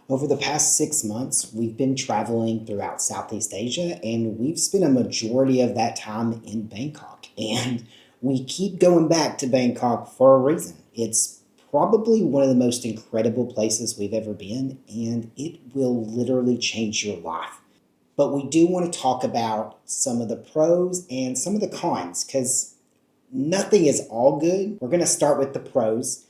Over the past 6 months, we've been traveling throughout Southeast Asia, and we've spent a majority of that time in Bangkok. And we keep going back to Bangkok for a reason. It's probably one of the most incredible places we've ever been, and it will literally change your life. But we do want to talk about some of the pros and some of the cons, because nothing is all good. We're going to start with the pros.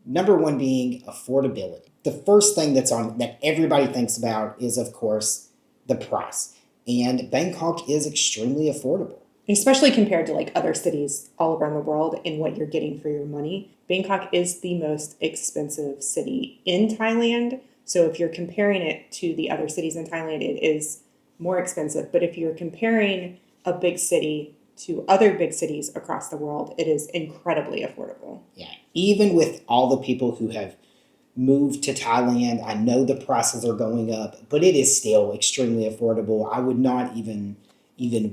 Number one being affordability. The first thing that everybody thinks about is, of course, the price. And Bangkok is extremely affordable. Especially compared to like other cities all around the world and what you're getting for your money. Bangkok is the most expensive city in Thailand. So if you're comparing it to the other cities in Thailand, it is more expensive. But if you're comparing a big city to other big cities across the world, it is incredibly affordable. Yeah, even with all the people who have moved to Thailand, I know the prices are going up, but it is still extremely affordable. I would not even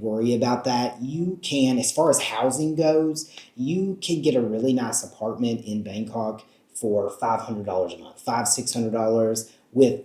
worry about that. You can, as far as housing goes, you can get a really nice apartment in Bangkok for $500 a month, $600 with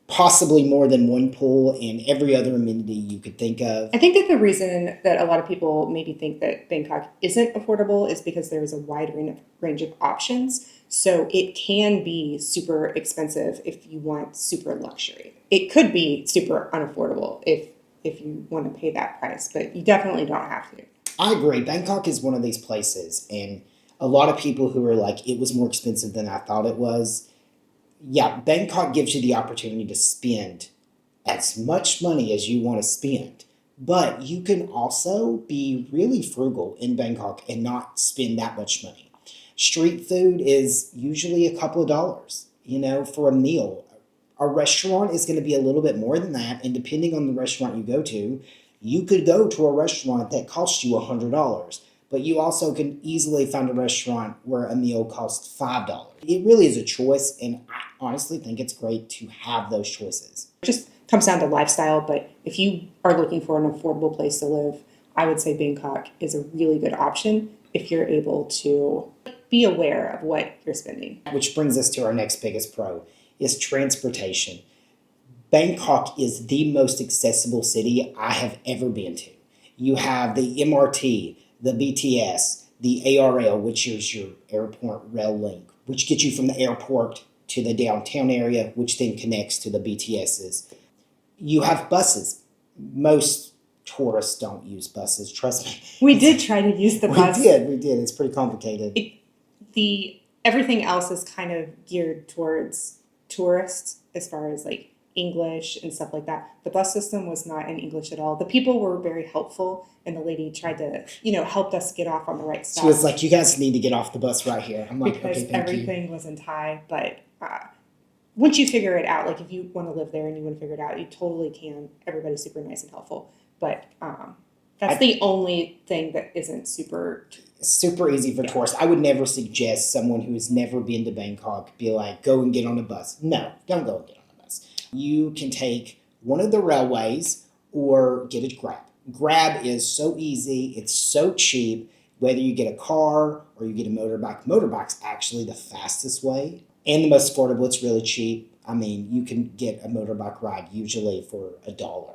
possibly more than one pool and every other amenity you could think of. I think that the reason that a lot of people maybe think that Bangkok isn't affordable is because there is a wide range of options. So it can be super expensive if you want super luxury. It could be super unaffordable if you want to pay that price, but you definitely don't have to. I agree. Bangkok is one of these places, and a lot of people who are like, it was more expensive than I thought it was. Yeah, Bangkok gives you the opportunity to spend as much money as you want to spend. But you can also be really frugal in Bangkok and not spend that much money. Street food is usually a couple of dollars, for a meal. A restaurant is going to be a little bit more than that. And depending on the restaurant you go to, you could go to a restaurant that costs you $100. But you also can easily find a restaurant where a meal costs $5. It really is a choice, and I honestly think it's great to have those choices. It just comes down to lifestyle, but if you are looking for an affordable place to live, I would say Bangkok is a really good option if you're able to be aware of what you're spending. Which brings us to our next biggest pro, is transportation. Bangkok is the most accessible city I have ever been to. You have the MRT, the BTS, the ARL, which is your airport rail link, which gets you from the airport to the downtown area, which then connects to the BTSs. You have buses. Most tourists don't use buses, trust me. We did try to use the bus. We did. It's pretty complicated. Everything else is kind of geared towards tourists as far as like English and stuff like that. The bus system was not in English at all. The people were very helpful, and the lady tried to, helped us get off on the right stop. She was like, "You guys need to get off the bus right here." I'm like, because "Okay, thank everything you." was in Thai, but once you figure it out, like if you want to live there and you want to figure it out, you totally can. Everybody's super nice and helpful, but that's the only thing that isn't super easy for tourists. I would never suggest someone who has never been to Bangkok be like, "Go and get on a bus." No, don't go and get on a bus. You can take one of the railways or get a Grab. Grab is so easy. It's so cheap. Whether you get a car or you get a motorbike, motorbike's actually the fastest way and the most affordable. It's really cheap. I mean, you can get a motorbike ride usually for $1.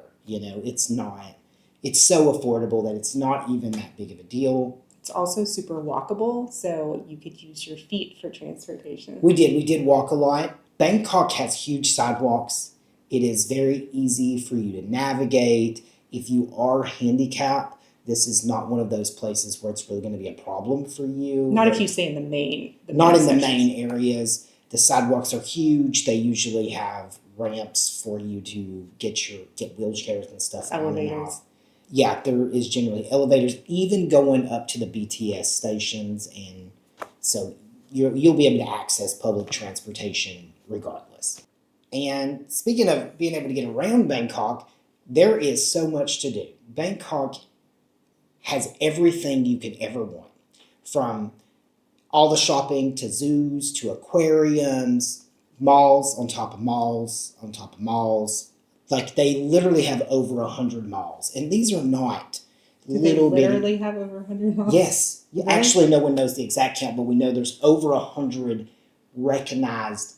It's so affordable that it's not even that big of a deal. It's also super walkable, so you could use your feet for transportation. We did walk a lot. Bangkok has huge sidewalks. It is very easy for you to navigate. If you are handicapped, this is not one of those places where it's really going to be a problem for you. Not if you stay in the main. Not in the main areas. The sidewalks are huge. They usually have ramps for you to get wheelchairs and stuff. Elevators. Yeah, there is generally elevators, even going up to the BTS stations, and so you'll be able to access public transportation regardless. And speaking of being able to get around Bangkok, there is so much to do. Bangkok has everything you could ever want, from all the shopping to zoos to aquariums, malls on top of malls on top of malls. Like, they literally have over 100 malls. And these are not little bitty. They literally have over 100 malls? Yes. Actually, no one knows the exact count, but we know there's over 100 recognized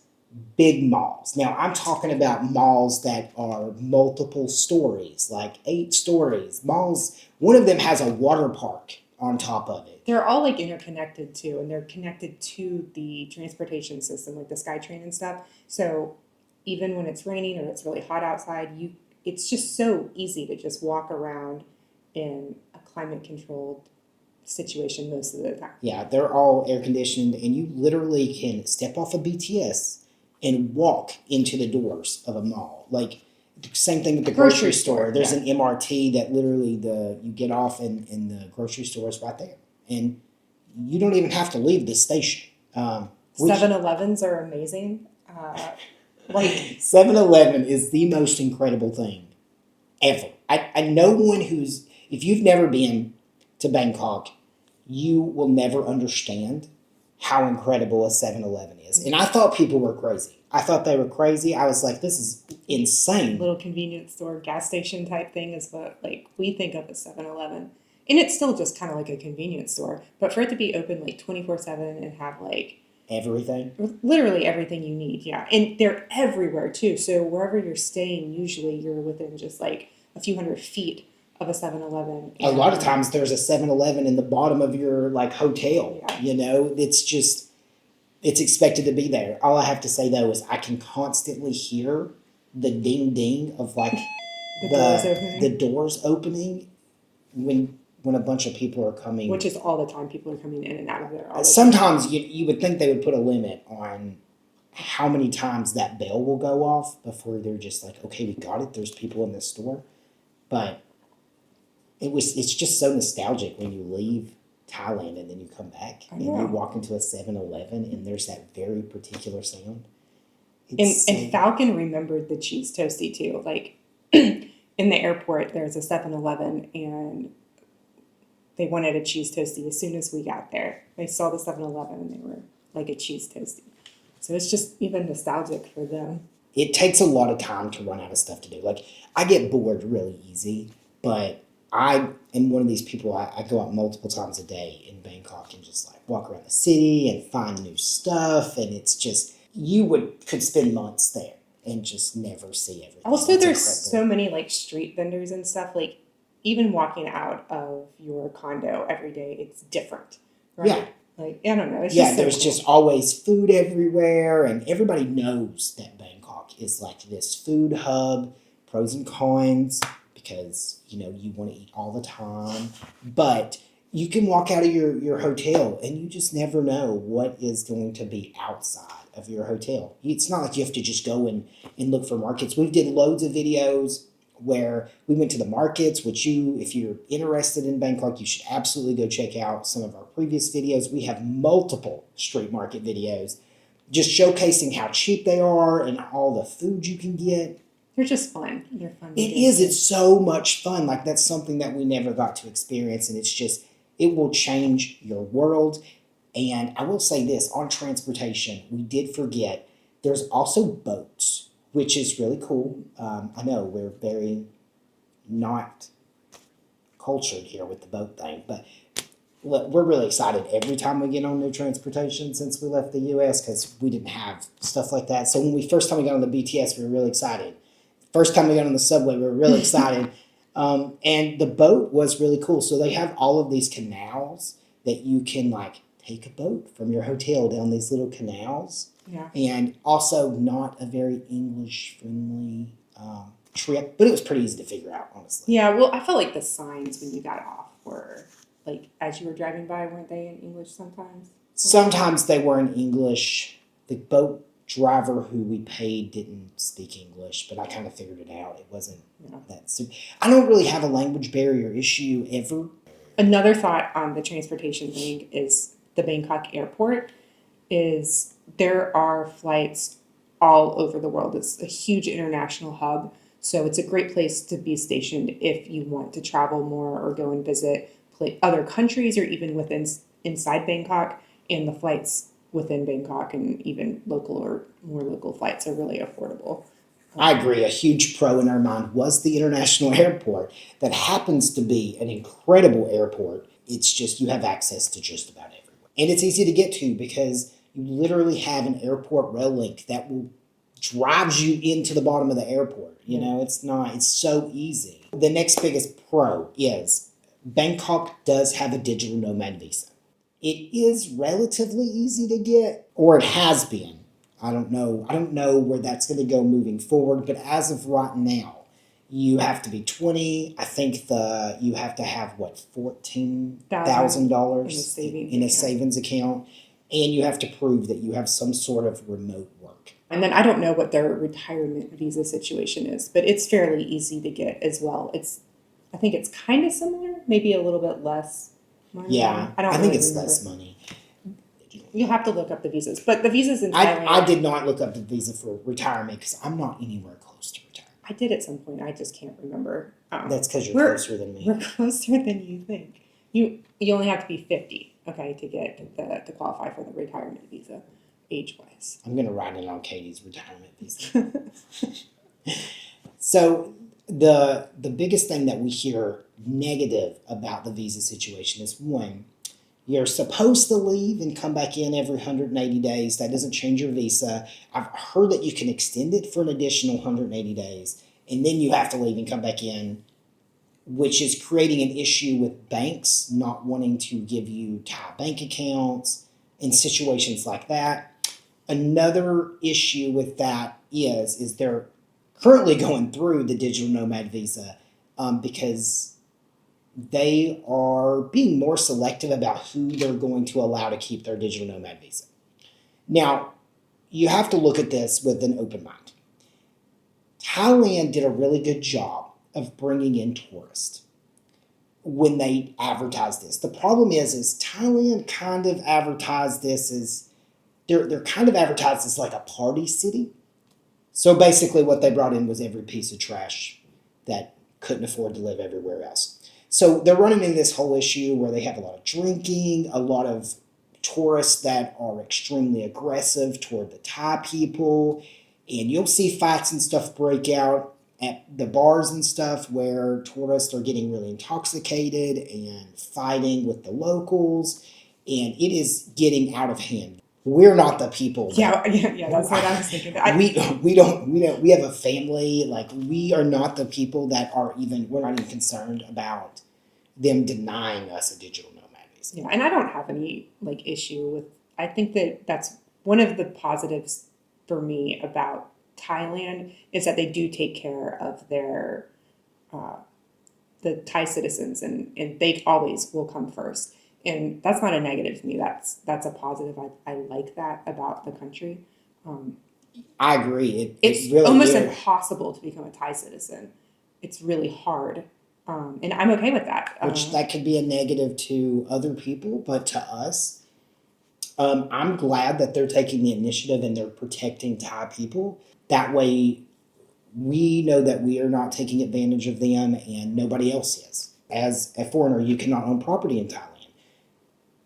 big malls. Now, I'm talking about malls that are multiple stories, like 8 stories. Malls, one of them has a water park on top of it. They're all like interconnected too, and they're connected to the transportation system, like the SkyTrain and stuff. So even when it's raining or it's really hot outside, it's just so easy to just walk around in a climate controlled situation most of the time. Yeah, they're all air conditioned, and you literally can step off a BTS and walk into the doors of a mall. Like, same thing with the grocery store. There's an MRT that literally you get off and the grocery store is right there. And you don't even have to leave the station. 7-Elevens are amazing. Like 7-Eleven is the most incredible thing ever. I know one if you've never been to Bangkok, you will never understand how incredible a 7-Eleven is. And I thought people were crazy. I thought they were crazy. I was like, this is insane. Little convenience store, gas station type thing is what like we think of as 7-Eleven. And it's still just kind of like a convenience store. But for it to be open like 24/7 and have like everything, literally everything you need, yeah. And they're everywhere too. So wherever you're staying, usually you're within just like a few hundred feet of a 7-Eleven. A lot of times there's a 7-Eleven in the bottom of your like hotel. Yeah. You know, it's expected to be there. All I have to say though is I can constantly hear the ding ding of like the doors opening when a bunch of people are coming. Which is all the time. People are coming in and out of there. Sometimes you would think they would put a limit on how many times that bell will go off before they're just like, okay, we got it. There's people in this store. But it's just so nostalgic when you leave Thailand and then you come back and you walk into a 7-Eleven and there's that very particular sound. And Falcon remembered the cheese toasty too. Like in the airport, there's a 7-Eleven and they wanted a cheese toasty as soon as we got there. They saw the 7-Eleven and they were like a cheese toasty. So it's just even nostalgic for them. It takes a lot of time to run out of stuff to do. Like, I get bored really easy, but I am one of these people, I go out multiple times a day in Bangkok and just like walk around the city and find new stuff. And it's just, could spend months there and just never see everything. Also, there's so many like street vendors and stuff. Like even walking out of your condo every day, it's different. Right? Yeah. Like, I don't know. It's there's just always food everywhere. And everybody knows that Bangkok is like this food hub, pros and cons, because, you want to eat all the time. But you can walk out of your hotel and you just never know what is going to be outside of your hotel. It's not like you have to just go and look for markets. We did loads of videos where we went to the markets, which if you're interested in Bangkok, you should absolutely go check out some of our previous videos. We have multiple street market videos just showcasing how cheap they are and all the food you can get. They're just fun. They're fun. It is. It's so much fun. Like, that's something that we never got to experience. And it's just, it will change your world. And I will say this, on transportation, we did forget, there's also boats, which is really cool. I know we're very not cultured here with the boat thing, but we're really excited every time we get on new transportation since we left the U.S. because we didn't have stuff like that. So when we first time we got on the BTS, we were really excited. First time we got on the subway, we were really excited. And the boat was really cool. So they have all of these canals that you can like take a boat from your hotel down these little canals. Yeah. And also not a very English-friendly trip, but it was pretty easy to figure out, honestly. Yeah, well, I felt like the signs when you got off were, like, as you were driving by, weren't they in English sometimes? Sometimes they were in English. The boat driver who we paid didn't speak English, but I kind of figured it out. It wasn't that super. I don't really have a language barrier issue ever. Another thought on the transportation thing is the Bangkok airport is there are flights all over the world. It's a huge international hub. So it's a great place to be stationed if you want to travel more or go and visit other countries or even inside Bangkok. And the flights within Bangkok and even local or more local flights are really affordable. I agree. A huge pro in our mind was the international airport that happens to be an incredible airport. It's just you have access to just about everywhere. And it's easy to get to because You literally have an airport rail link that will drives you into the bottom of the airport. It's so easy. The next biggest pro is Bangkok does have a digital nomad visa. It is relatively easy to get, or it has been. I don't know. I don't know where that's going to go moving forward, but as of right now, you have to be 20. I think you have to have what, $14,000 in a savings account, and you have to prove that you have some sort of remote work. And then I don't know what their retirement visa situation is, but it's fairly easy to get as well. I think it's kind of similar, maybe a little bit less money. Yeah, I think it's less money. You have to look up the visas, but the visas in Thailand. I did not look up the visa for retirement because I'm not anywhere close to retirement. I did at some point. I just can't remember. That's because you're closer than me. We're closer than you think. You only have to be 50, okay, to get to qualify for the retirement visa, age-wise. I'm gonna write it on Katie's retirement visa. So the biggest thing that we hear negative about the visa situation is, one, you're supposed to leave and come back in every 180 days. That doesn't change your visa. I've heard that you can extend it for an additional 180 days, and then you have to leave and come back in, which is creating an issue with banks not wanting to give you Thai bank accounts in situations like that. Another issue with that is they're currently going through the digital nomad visa because they are being more selective about who they're going to allow to keep their digital nomad visa. Now, you have to look at this with an open mind. Thailand did a really good job of bringing in tourists when they advertised this. The problem is Thailand kind of advertised this as, they're kind of advertised as like a party city. So basically what they brought in was every piece of trash that couldn't afford to live everywhere else. So they're running into this whole issue where they have a lot of drinking, a lot of tourists that are extremely aggressive toward the Thai people, and you'll see fights and stuff break out at the bars and stuff where tourists are getting really intoxicated and fighting with the locals, and it is getting out of hand. We're not the people. Yeah, that's what I was thinking. We have a family. Like, we are not the people that we're not even concerned about them denying us a digital nomad visa. Yeah, and I don't have any issue with. I think that's one of the positives for me about Thailand is that they do take care of their the Thai citizens, and they always will come first. And that's not a negative to me. That's a positive. I like that about the country. I agree. It's really almost impossible to become a Thai citizen. It's really hard. And I'm okay with that. Which that could be a negative to other people, but to us, I'm glad that they're taking the initiative and they're protecting Thai people. That way, we know that we are not taking advantage of them and nobody else is. As a foreigner, you cannot own property in Thailand.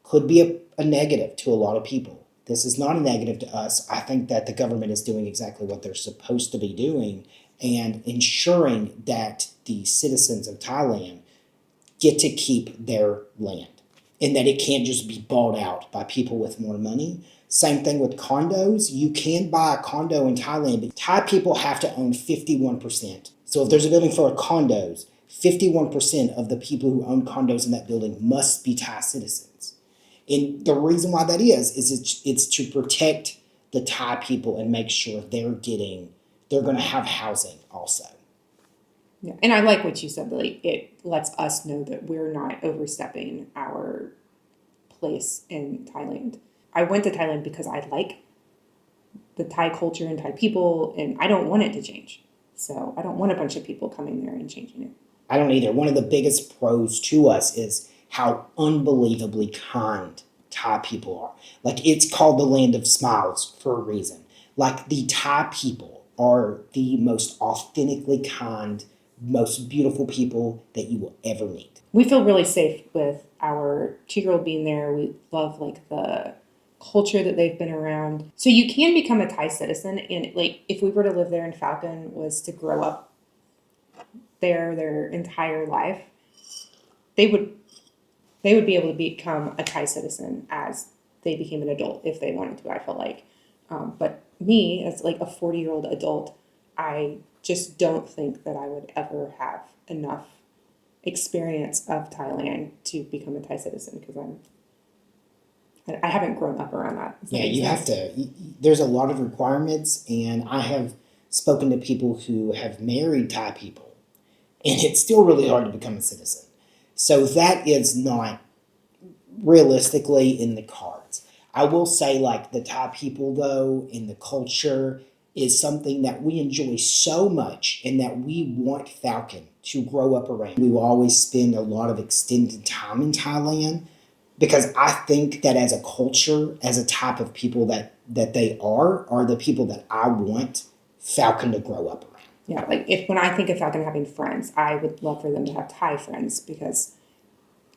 Could be a negative to a lot of people. This is not a negative to us. I think that the government is doing exactly what they're supposed to be doing and ensuring that the citizens of Thailand get to keep their land and that it can't just be bought out by people with more money. Same thing with condos. You can buy a condo in Thailand, but Thai people have to own 51%. So if there's a building full of condos, 51% of the people who own condos in that building must be Thai citizens. And the reason why that is it's to protect the Thai people and make sure they're going to have housing also. Yeah, and I like what you said, Billy. It lets us know that we're not overstepping our place in Thailand. I went to Thailand because I like the Thai culture and Thai people, and I don't want it to change. So I don't want a bunch of people coming there and changing it. I don't either. One of the biggest pros to us is how unbelievably kind Thai people are. Like, it's called the land of smiles for a reason. Like, the Thai people are the most authentically kind, most beautiful people that you will ever meet. We feel really safe with our 2-year-old being there. We love the culture that they've been around. So you can become a Thai citizen, and if we were to live there and Falcon was to grow up there their entire life, they would be able to become a Thai citizen as they became an adult if they wanted to, I feel like. But me, as like a 40-year-old adult, I just don't think that I would ever have enough experience of Thailand to become a Thai citizen because I haven't grown up around that. Does that Yeah, make you have sense? to. There's a lot of requirements, and I have spoken to people who have married Thai people, and it's still really hard to become a citizen. So that is not realistically in the cards. I will say, like, the Thai people, though, in the culture is something that we enjoy so much and that we want Falcon to grow up around. We will always spend a lot of extended time in Thailand because I think that as a culture, as a type of people that they are the people that I want Falcon to grow up around. Yeah, like if when I think of Falcon having friends, I would love for them to have Thai friends because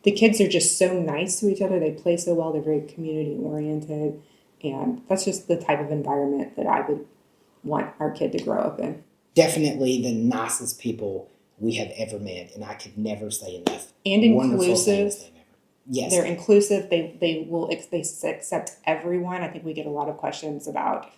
the kids are just so nice to each other. They play so well. They're very community oriented, and that's just the type of environment that I would want our kid to grow up in. Definitely the nicest people we have ever met, and I could never say enough And wonderful things inclusive. they've ever. Yes, They're inclusive. They accept everyone. I think we get a lot of questions about,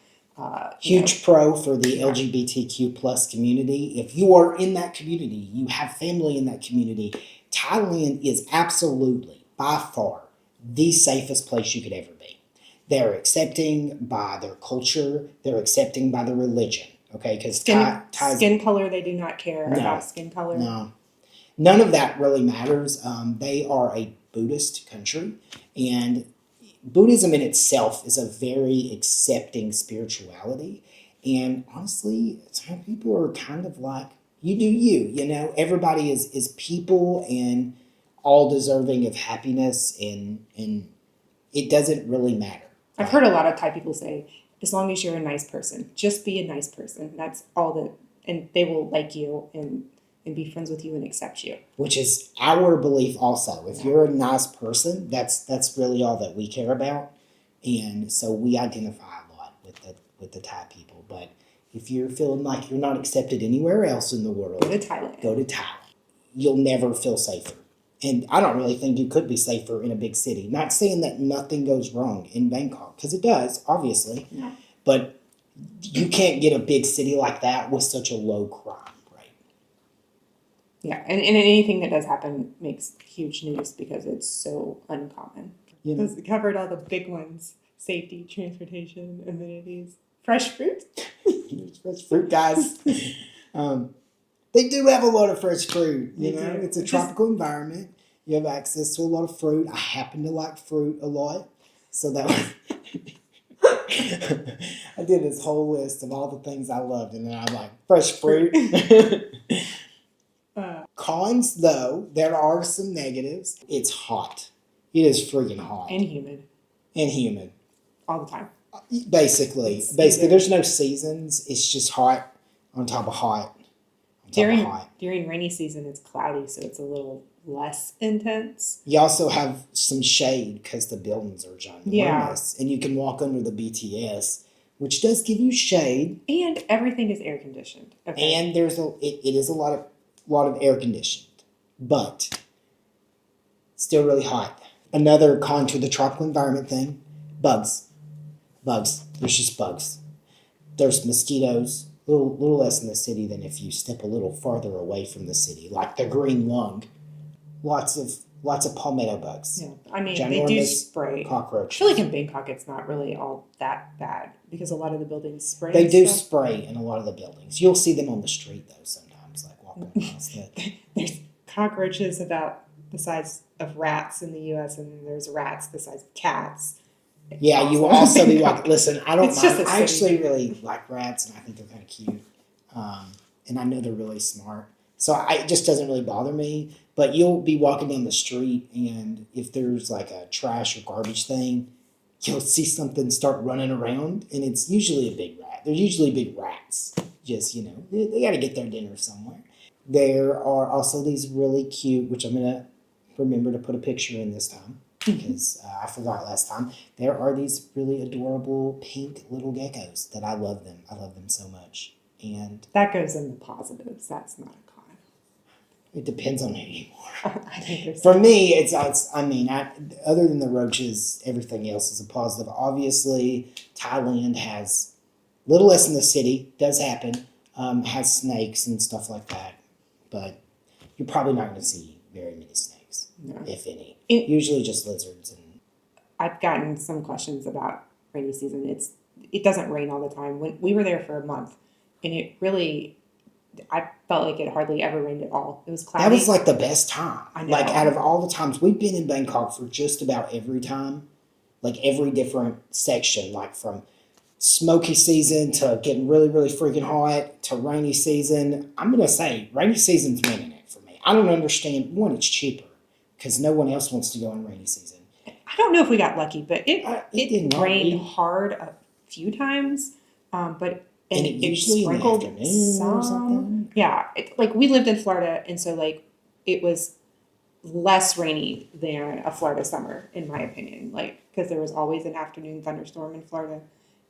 huge pro for the yeah. LGBTQ plus community. If you are in that community, you have family in that community, Thailand is absolutely, by far, the safest place you could ever be. They're accepting by their culture, they're accepting by their religion. Okay, because Thai's Skin color. They do not care no, about skin color. no, none of that really matters. They are a Buddhist country, and Buddhism in itself is a very accepting spirituality. And honestly, some people are kind of like, you do you, you know, everybody is people and all deserving of happiness, and it doesn't really matter. I've heard a lot of Thai people say, as long as you're a nice person, just be a nice person. That's all that, and they will like you and be friends with you and accept you. Which is our belief also. If Yeah. you're a nice person, that's really all that we care about. And so we identify a lot with the Thai people. But if you're feeling like you're not accepted anywhere else in the world, Go to Thailand. go to Thailand. You'll never feel safer. And I don't really think you could be safer in a big city. Not saying that nothing goes wrong in Bangkok, because it does, obviously. No. But you can't get a big city like that with such a low crime rate. Yeah, and anything that does happen makes huge news because it's so uncommon. You know? It covered all the big ones: safety, transportation, amenities, fresh fruit. Fresh fruit, guys. They do have a lot of fresh fruit. You They know, do. it's a tropical environment. You have access to a lot of fruit. I happen to like fruit a lot, so that was. I did this whole list of all the things I loved, and then I'm like, fresh fruit. Cons, though, there are some negatives. It's hot. It is freaking hot And humid and humid. all the time. Basically, It's basically, either- there's no seasons. It's just hot on top of hot. On top of hot. During rainy season, it's cloudy, so it's a little less intense. You also have some shade because the buildings are ginormous, Yeah. and you can walk under the BTS, which does give you shade. And everything is air conditioned. Okay. And there's it is a lot of air conditioned, but still really hot. Another con to the tropical environment thing: bugs. Bugs. There's just bugs. There's mosquitoes. Little less in the city than if you step a little farther away from the city, like the green lung. Lots of palmetto bugs. Yeah, I mean, they do Ginormous spray. I cockroaches. feel like in Bangkok, it's not really all that bad because a lot of the buildings spray. They and do stuff. spray in a lot of the buildings. You'll see them on the street though sometimes, like walking across the. There's cockroaches about the size of rats in the U.S. and then there's rats the size of cats. Yeah, you will also be Bangkok. like, listen, I don't It's mind. just a I city. actually really like rats, and I think they're kind of cute, and I know they're really smart. So it just doesn't really bother me. But you'll be walking down the street, and if there's like a trash or garbage thing, you'll see something start running around, and it's usually a big rat. They're usually big rats. Just, you know, they got to get their dinner somewhere. There are also these really cute, which I'm going to remember to put a picture in this time because I forgot last time. There are these really adorable pink little geckos that I love them. I love them so much. And That goes in the positives. That's not a con. It depends on who you are. I think there's For me, other than the roaches, everything else is a positive. Obviously, Thailand has a little less in the city, does happen, has snakes and stuff like that, but you're probably not going to see very many snakes, no. if any. It- Usually just lizards. And I've gotten some questions about rainy season. It doesn't rain all the time. When we were there for a month, and it really, I felt like it hardly ever rained at all. It was cloudy. that was like the best time. I know. Like out of all the times, we've been in Bangkok for just about every time, like every different section, like from smoky season to getting really, really freaking hot to rainy season. I'm going to say rainy season's winning it for me. I don't understand. One, it's cheaper because no one else wants to go in rainy season. I don't know if we got lucky, but it did not rained rain. hard a few times, but And it usually in the sprinkled afternoon or something. Yeah, like we lived in Florida, and so like it was less rainy than a Florida summer, in my opinion. Like because there was always an afternoon thunderstorm in Florida,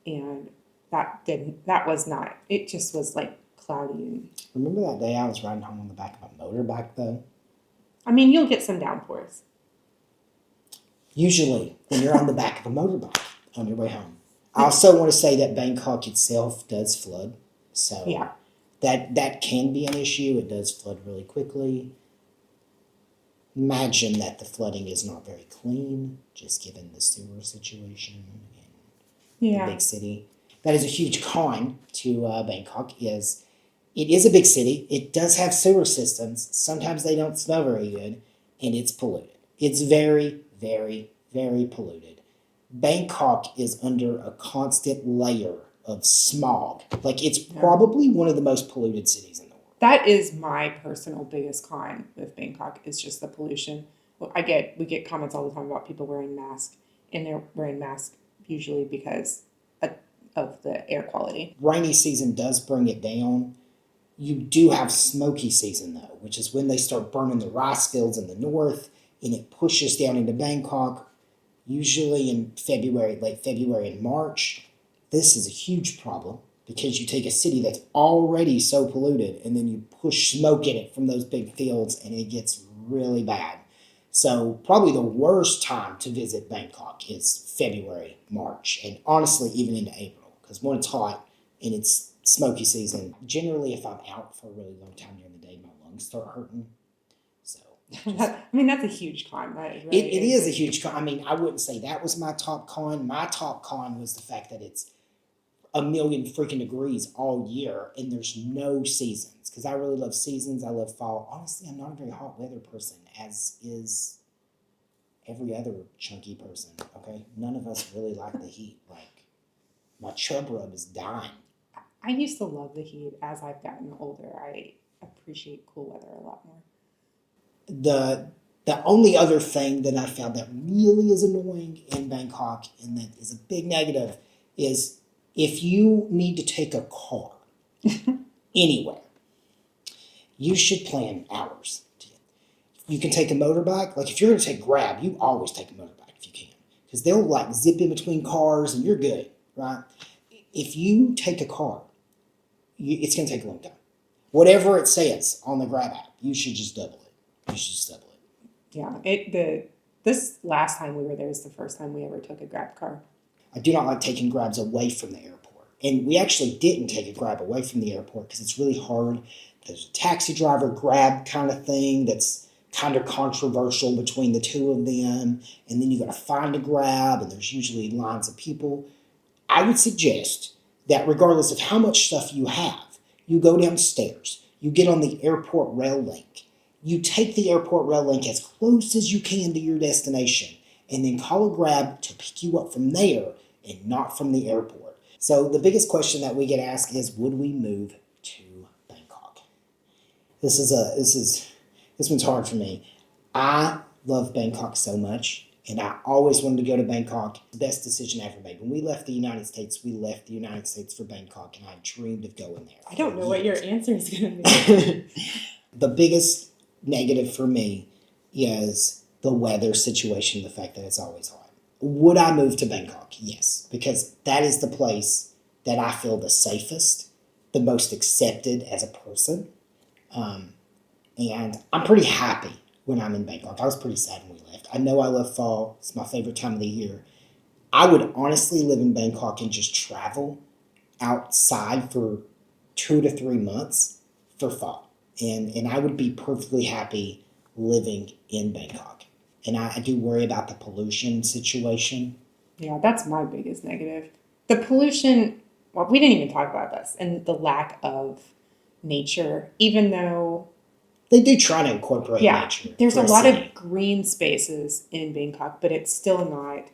and that was not. It just was like cloudy and. Remember that day I was riding home on the back of a motorbike though? I mean, you'll get some downpours. Usually when you're on the back of a motorbike on your way home. I also want to say that Bangkok itself does flood. So Yeah. that can be an issue. It does flood really quickly. Imagine that the flooding is not very clean, just given the sewer situation in the Yeah. big city. That is a huge con to Bangkok. It is a big city. It does have sewer systems. Sometimes they don't smell very good, and it's polluted. It's very, very, very polluted. Bangkok is under a constant layer of smog. Like it's probably one of the most polluted cities in the world. That is my personal biggest con with Bangkok is just the pollution. Well, we get comments all the time about people wearing masks, and they're wearing masks usually because of the air quality. Rainy season does bring it down. You do have smoky season though, which is when they start burning the rice fields in the north, and it pushes down into Bangkok, usually in February, late February and March. This is a huge problem because you take a city that's already so polluted and then you push smoke in it from those big fields and it gets really bad. So probably the worst time to visit Bangkok is February, March, and honestly even into April because when it's hot and it's smoky season, generally if I'm out for a really long time during the day, my lungs start hurting. So That's a huge con. Right? it is a huge con. I mean, I wouldn't say that was my top con. My top con was the fact that it's a million freaking degrees all year and there's no seasons. Because I really love seasons. I love fall. Honestly, I'm not a very hot weather person, as is every other chunky person. Okay, none of us really like the heat. Like my chub rub is dying. I used to love the heat. As I've gotten older, I appreciate cool weather a lot more. The only other thing that I found that really is annoying in Bangkok and that is a big negative is if you need to take a car anywhere, you should plan hours. You can take a motorbike. Like if you're going to take Grab, you always take a motorbike if you can. Because they'll like zip in between cars and you're good, right? If you take a car, it's going to take a long time. Whatever it says on the Grab app, you should just double it. You should just double it. Yeah. This last time we were there is the first time we ever took a Grab car. I do not like taking Grabs away from the airport. And we actually didn't take a Grab away from the airport because it's really hard. There's a taxi driver Grab kind of thing that's kind of controversial between the two of them. And then you got to find a Grab, and there's usually lines of people. I would suggest that regardless of how much stuff you have, you go downstairs, you get on the airport rail link, you take the airport rail link as close as you can to your destination, and then call a Grab to pick you up from there and not from the airport. So the biggest question that we get asked is, would we move to Bangkok? This one's hard for me. I love Bangkok so much, and I always wanted to go to Bangkok. The best decision I ever made. When we left the United States for Bangkok, and I dreamed of going there. I don't know what your answer is going to be. The biggest negative for me is the weather situation, the fact that it's always hot. Would I move to Bangkok? Yes, because that is the place that I feel the safest, the most accepted as a person. And And I'm pretty happy when I'm in Bangkok. I was pretty sad when we left. I know I love fall. It's my favorite time of the year. I would honestly live in Bangkok and just travel outside for 2 to 3 months for fall. And I would be perfectly happy living in Bangkok. And I do worry about the pollution situation. Yeah, that's my biggest negative. The pollution, well, we didn't even talk about this, and the lack of nature, even though, They do try to incorporate yeah, nature there's for a a lot city. of green spaces in Bangkok, but it's still not.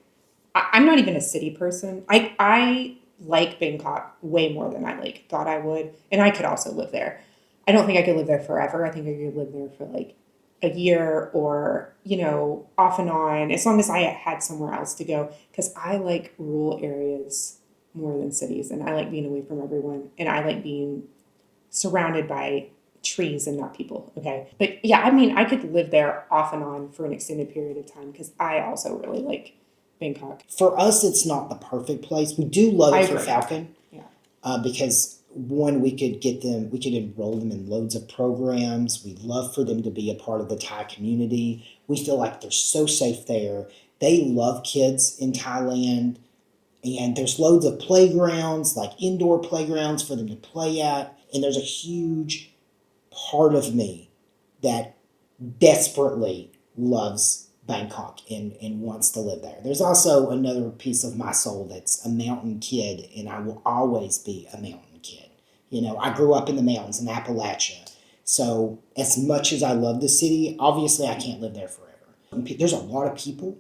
I'm not even a city person. I like Bangkok way more than I like thought I would, and I could also live there. I don't think I could live there forever. I think I could live there for like a year or off and on, as long as I had somewhere else to go. Because I like rural areas more than cities, and I like being away from everyone, and I like being surrounded by trees and not people. Okay, but yeah, I mean, I could live there off and on for an extended period of time because I also really like Bangkok. For us, it's not the perfect place. We do love I it for agree. Falcon Yeah. because one, we could enroll them in loads of programs. We'd love for them to be a part of the Thai community. We feel like they're so safe there. They love kids in Thailand, and there's loads of playgrounds, like indoor playgrounds for them to play at. And there's a huge part of me that desperately loves Bangkok and wants to live there. There's also another piece of my soul that's a mountain kid, and I will always be a mountain kid. I grew up in the mountains in Appalachia. So, as much as I love the city, obviously I can't live there forever. There's a lot of people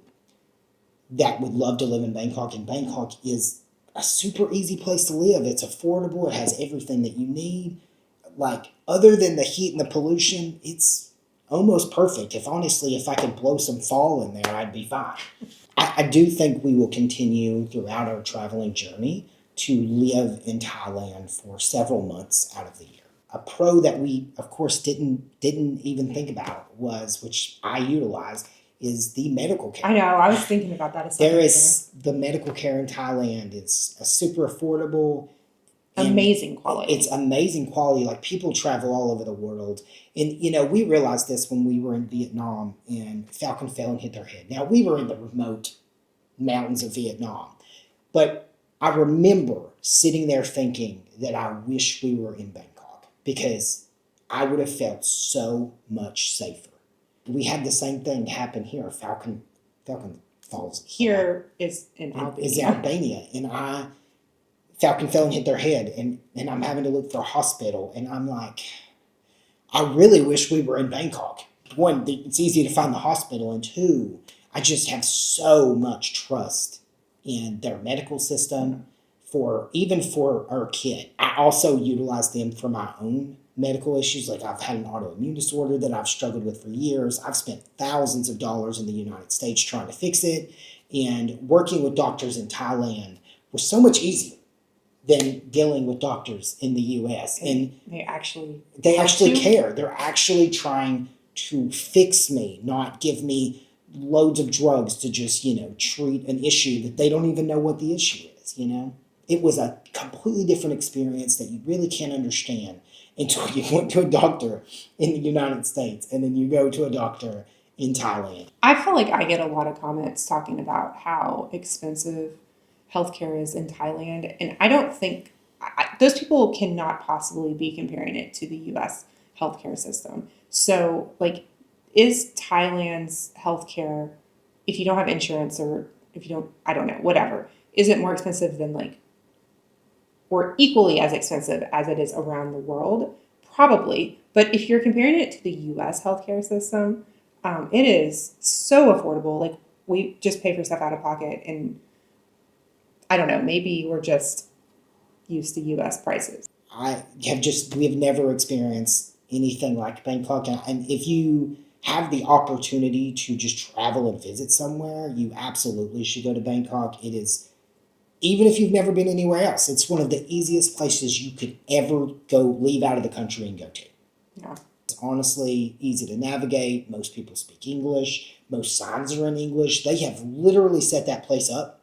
that would love to live in Bangkok, and Bangkok is a super easy place to live. It's affordable, it has everything that you need. Like, other than the heat and the pollution, it's almost perfect. If I could blow some fall in there, I'd be fine. I do think we will continue throughout our traveling journey to live in Thailand for several months out of the year. A pro that we, of course, didn't even think about was, which I utilized, is the medical care. I know. I was thinking about that a second There ago. is the medical care in Thailand. It's a super affordable. And Amazing quality. it's amazing quality. Like, people travel all over the world. And, we realized this when we were in Vietnam and Falcon fell and hit their head. Now, we were in the remote mountains of Vietnam. But I remember sitting there thinking that I wish we were in Bangkok because I would have felt so much safer. We had the same thing happen here. Falcon falls. Here is in Is Albania. Albania. And Falcon fell and hit their head, and I'm having to look for a hospital, and I'm like, I really wish we were in Bangkok. One, it's easy to find the hospital, and two, I just have so much trust in their medical system even for our kid. I also utilize them for my own medical issues. Like, I've had an autoimmune disorder that I've struggled with for years. I've spent thousands of dollars in the United States trying to fix it, and working with doctors in Thailand was so much easier than dealing with doctors in the U.S. And They actually care. They're actually trying to fix me, not give me loads of drugs to just, treat an issue that they don't even know what the issue is. It was a completely different experience that you really can't understand until you went to a doctor in the United States and then you go to a doctor in Thailand. I feel like I get a lot of comments talking about how expensive healthcare is in Thailand, and I don't think those people cannot possibly be comparing it to the U.S. healthcare system. So, like, is Thailand's healthcare, if you don't have insurance or if you don't, I don't know, whatever, is it more expensive than or equally as expensive as it is around the world? Probably. But if you're comparing it to the U.S. healthcare system, it is so affordable. Like, we just pay for stuff out of pocket, and I don't know, maybe we're just used to U.S. prices. We have never experienced anything like Bangkok. And if you have the opportunity to just travel and visit somewhere, you absolutely should go to Bangkok. It is, even if you've never been anywhere else, it's one of the easiest places you could ever leave out of the country and go to. Yeah. It's honestly easy to navigate. Most people speak English. Most signs are in English. They have literally set that place up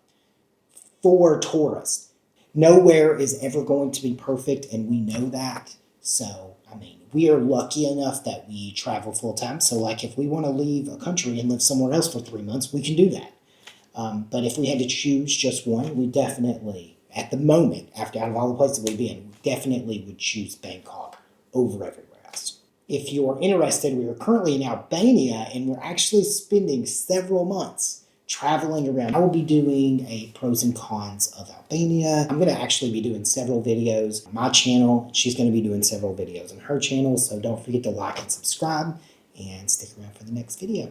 for tourists. Nowhere is ever going to be perfect, and we know that. So, I mean, we are lucky enough that we travel full time. So, like, if we want to leave a country and live somewhere else for 3 months, we can do that. But if we had to choose just one, we definitely, at the moment, after out of all the places we've been, we definitely would choose Bangkok over everywhere else. If you're interested, we are currently in Albania and we're actually spending several months traveling around. I will be doing a pros and cons of Albania. I'm going to actually be doing several videos on my channel. She's going to be doing several videos on her channel, so don't forget to like and subscribe and stick around for the next video.